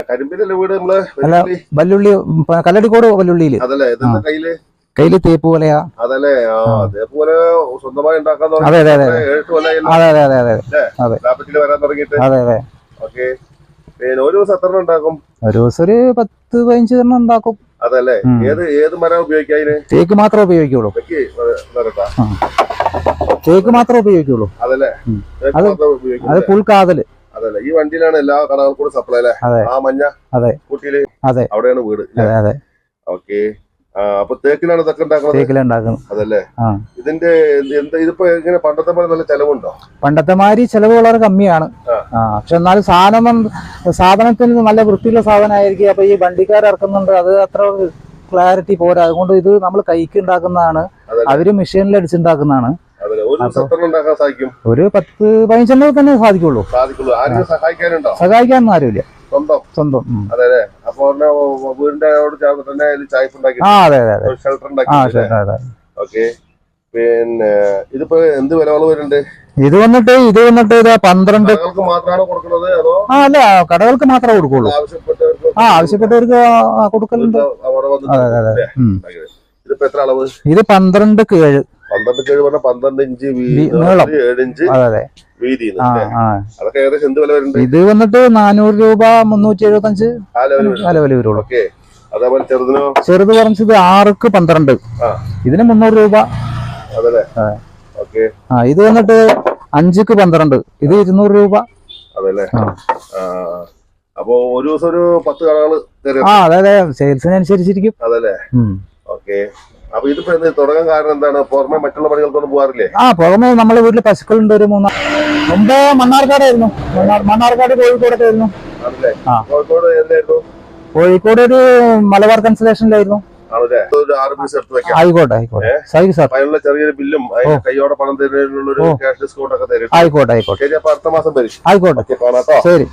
കരിമ്പിന്റെ വീട് നമ്മള് വല്ലുള്ളി കല്ലടിക്കോട് വല്ലുള്ളിയില് അതല്ലേ കയ്യില് തേപ്പ് പോലെയാ അതല്ലേ അതേപോലെ സ്വന്തമായി ഉണ്ടാക്കാൻ അതെ അതെ അതെ അതെ അതെ അതെ അതെ ലാഭത്തിൽ വരാൻ തുടങ്ങിയിട്ട് അതെ അതെ ഓക്കെ. പിന്നെ ഒരു ദിവസം എത്ര ഉണ്ടാക്കും? ഒരു ദിവസം ഒരു 10-15 എണ്ണം ഉണ്ടാക്കും. അതല്ലേ ഏത് മരം ഉപയോഗിക്കാൻ? തേക്ക് മാത്രമേ ഉപയോഗിക്കുള്ളൂ. തേക്ക് മാത്രമേ ഉപയോഗിക്കുള്ളൂ. അതല്ലേ അത് ഫുൾ കാതല്. അതല്ലേ ഈ വണ്ടിയിലാണ് എല്ലാ കടകൾക്കും സപ്ലൈ അല്ലേ? ആ മഞ്ഞ കുട്ടിയില് അവിടെയാണ് വീട്. അതെ അതെ ഓക്കെ. അപ്പൊ തേക്കിലാണ് ഇതൊക്കെ ഉണ്ടാക്കുന്നത്. അതല്ലേ ഇതിന്റെ ഇതിപ്പോ എങ്ങനെ പണ്ടത്തെ പോലെ നല്ല ചെലവുണ്ടോ? പണ്ടത്തെ മാതിരി ചെലവ് വളരെ കമ്മിയാണ്. പക്ഷെ എന്നാലും സാധനത്തിന് നല്ല വൃത്തിയുള്ള സാധനമായിരിക്കും. അപ്പൊ ഈ വണ്ടിക്കാർ ഇറക്കുന്നുണ്ട്, അത് അത്ര ക്ലാരിറ്റി പോരാ. അതുകൊണ്ട് ഇത് നമ്മൾ കൈക്ക് ഉണ്ടാക്കുന്നതാണ്, അവര് മെഷീനിൽ അടിച്ചുണ്ടാക്കുന്നതാണ്. ഒരു 10-15 തന്നെ സാധിക്കുള്ളൂ. സഹായിക്കാനൊന്നും ആരുമില്ല, സ്വന്തം. അതെ വീടിന്റെ ഓക്കെ. പിന്നെ ഇതിപ്പോ എന്ത് വിലകൾ വരുന്നുണ്ട്? ഇത് വന്നിട്ട് 12 മാത്രമാണ് കൊടുക്കുന്നത് അതോ? അല്ല, കടകൾക്ക് മാത്രമേ കൊടുക്കുള്ളൂ. ആവശ്യപ്പെട്ടവർക്ക് കൊടുക്കലുണ്ട്. ഇതിപ്പോ എത്ര അളവ്? ഇത് 12-7 പറഞ്ഞ 12 ഇഞ്ച് നീളം, 7 ഇഞ്ച് വീതി. അതൊക്കെ ഏകദേശം എന്ത് വില വരുന്നുണ്ട്? ഇത് വന്നിട്ട് 400 രൂപ, 375 വില വരുള്ളൂ. അതേപോലെ ചെറുതിനോ? ചെറുത് കുറച്ചത് 6ക്ക് 12, ഇതിന് 300 രൂപ. അതല്ലേ ഇത് വന്നിട്ട് 5ക്ക് 12, ഇത് 200 രൂപ. അതല്ലേ അപ്പൊ ഒരു ദിവസം ഒരു 10 കടകള്. അതെ, സെയിൽസിനനുസരിച്ചിരിക്കും. അതല്ലേ ഓക്കെ. അപ്പൊ ഇതിപ്പോ തുടങ്ങാൻ കാരണം എന്താണ്? പുറമെ മറ്റുള്ള പണികൾക്കൊന്നും പോകാറില്ലേ? പുറമെ നമ്മളെ വീട്ടില് പശുക്കളുണ്ട്. ഒരു 3 മുമ്പ് മണ്ണാർക്കാടായിരുന്നു. മണ്ണാർക്കാട് കോഴിക്കോടൊക്കെ ആയിരുന്നു. കോഴിക്കോട് എന്തായിരുന്നു? കോഴിക്കോട് ഒരു മലബാർ കൺസലേഷനിലായിരുന്നു. ആയിക്കോട്ടെ ചെറിയൊരു ബില്ലും കൈയോടെ പണം തരുന്നതിനുള്ള ക്യാഷ് ഡിസ്കൗണ്ട് ഒക്കെ തരും. ആയിക്കോട്ടെ. അടുത്ത മാസം വരും. ആയിക്കോട്ടെ, കാണാട്ടോ. ശരി.